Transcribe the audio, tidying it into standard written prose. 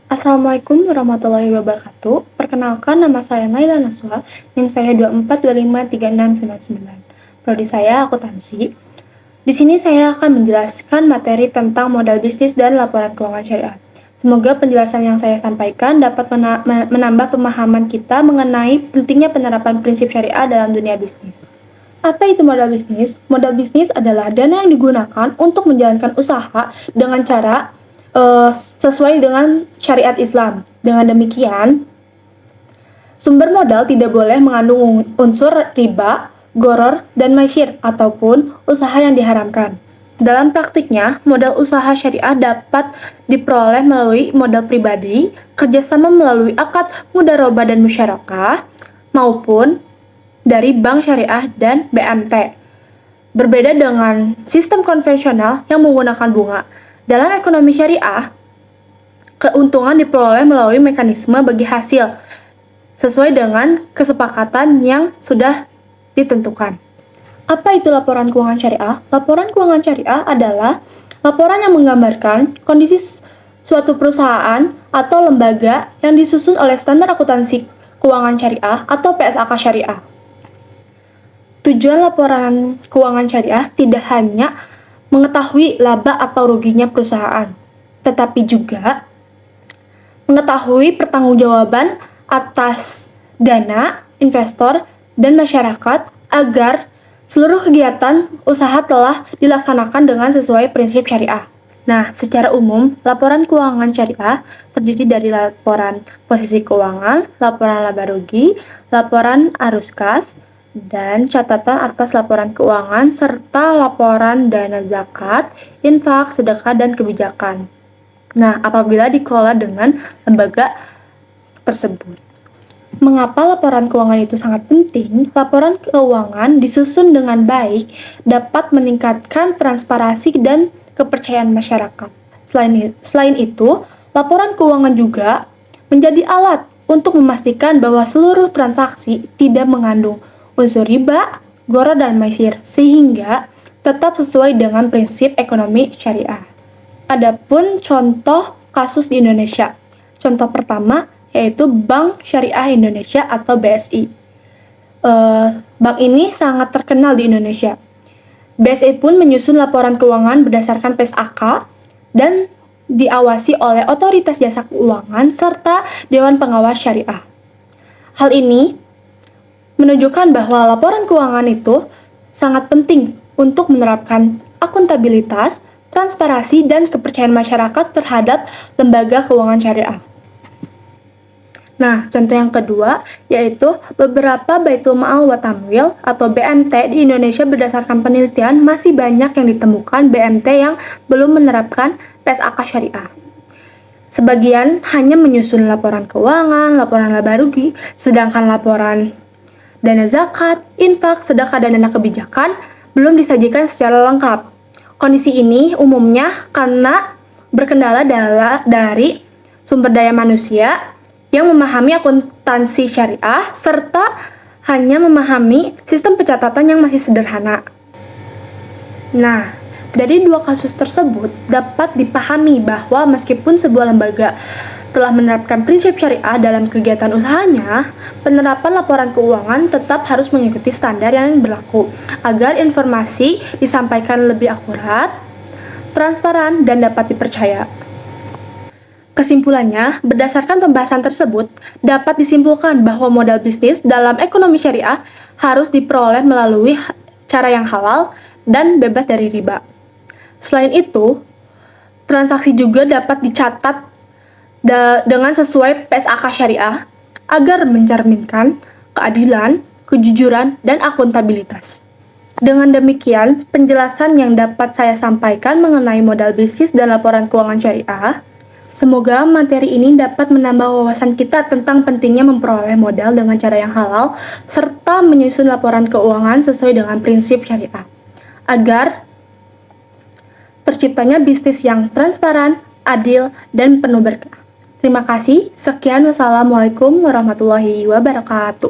Assalamualaikum warahmatullahi wabarakatuh. Perkenalkan, nama saya Naila Naswa, NIM saya 24253699. Prodi saya akuntansi. Di sini saya akan menjelaskan materi tentang modal bisnis dan laporan keuangan syariah. Semoga penjelasan yang saya sampaikan dapat menambah pemahaman kita mengenai pentingnya penerapan prinsip syariah dalam dunia bisnis. Apa itu modal bisnis? Modal bisnis adalah dana yang digunakan untuk menjalankan usaha dengan cara sesuai dengan syariat Islam. Dengan demikian, sumber modal tidak boleh mengandung unsur riba, gharar, dan maisir ataupun usaha yang diharamkan. Dalam praktiknya, modal usaha syariah dapat diperoleh melalui modal pribadi, kerjasama melalui akad mudharabah dan musyarakah, maupun dari bank syariah dan BMT. Berbeda dengan sistem konvensional yang menggunakan bunga. Dalam ekonomi syariah, keuntungan diperoleh melalui mekanisme bagi hasil sesuai dengan kesepakatan yang sudah ditentukan. Apa itu laporan keuangan syariah? Laporan keuangan syariah adalah laporan yang menggambarkan kondisi suatu perusahaan atau lembaga yang disusun oleh standar akuntansi keuangan syariah atau PSAK syariah. Tujuan laporan keuangan syariah tidak hanya mengetahui laba atau ruginya perusahaan, tetapi juga mengetahui pertanggungjawaban atas dana, investor, dan masyarakat agar seluruh kegiatan usaha telah dilaksanakan dengan sesuai prinsip syariah. Nah, secara umum, laporan keuangan syariah terdiri dari laporan posisi keuangan, laporan laba rugi, laporan arus kas, dan catatan atas laporan keuangan, serta laporan dana zakat, infak, sedekah, dan kebijakan. Nah, apabila dikelola dengan lembaga tersebut. Mengapa laporan keuangan itu sangat penting? Laporan keuangan disusun dengan baik dapat meningkatkan transparansi dan kepercayaan masyarakat. Selain itu, laporan keuangan juga menjadi alat untuk memastikan bahwa seluruh transaksi tidak mengandung unsur riba, gharar, dan maisir, sehingga tetap sesuai dengan prinsip ekonomi syariah. Adapun contoh kasus di Indonesia. Contoh pertama yaitu Bank Syariah Indonesia atau BSI. Bank ini sangat terkenal di Indonesia. BSI pun menyusun laporan keuangan berdasarkan PSAK dan diawasi oleh Otoritas Jasa Keuangan serta Dewan Pengawas Syariah. Hal ini menunjukkan bahwa laporan keuangan itu sangat penting untuk menerapkan akuntabilitas, transparansi, dan kepercayaan masyarakat terhadap lembaga keuangan syariah. Nah, contoh yang kedua yaitu beberapa Baitul Maal wa Tamwil atau BMT di Indonesia berdasarkan penelitian masih banyak yang ditemukan BMT yang belum menerapkan PSAK syariah. Sebagian hanya menyusun laporan keuangan, laporan laba rugi, sedangkan laporan dana zakat, infak, sedekah, dan dana kebijakan belum disajikan secara lengkap. Kondisi ini umumnya karena berkendala dari sumber daya manusia yang memahami akuntansi syariah serta hanya memahami sistem pencatatan yang masih sederhana. Nah, dari dua kasus tersebut dapat dipahami bahwa meskipun sebuah lembaga telah menerapkan prinsip syariah dalam kegiatan usahanya, penerapan laporan keuangan tetap harus mengikuti standar yang berlaku agar informasi disampaikan lebih akurat, transparan, dan dapat dipercaya. Kesimpulannya, berdasarkan pembahasan tersebut, dapat disimpulkan bahwa modal bisnis dalam ekonomi syariah harus diperoleh melalui cara yang halal dan bebas dari riba. Selain itu, transaksi juga dapat dicatat dengan sesuai PSAK syariah agar mencerminkan keadilan, kejujuran, dan akuntabilitas. Dengan demikian, penjelasan yang dapat saya sampaikan mengenai modal bisnis dan laporan keuangan syariah. Semoga materi ini dapat menambah wawasan kita tentang pentingnya memperoleh modal dengan cara yang halal serta menyusun laporan keuangan sesuai dengan prinsip syariah agar terciptanya bisnis yang transparan, adil, dan penuh berkah. Terima kasih. Sekian, wassalamualaikum warahmatullahi wabarakatuh.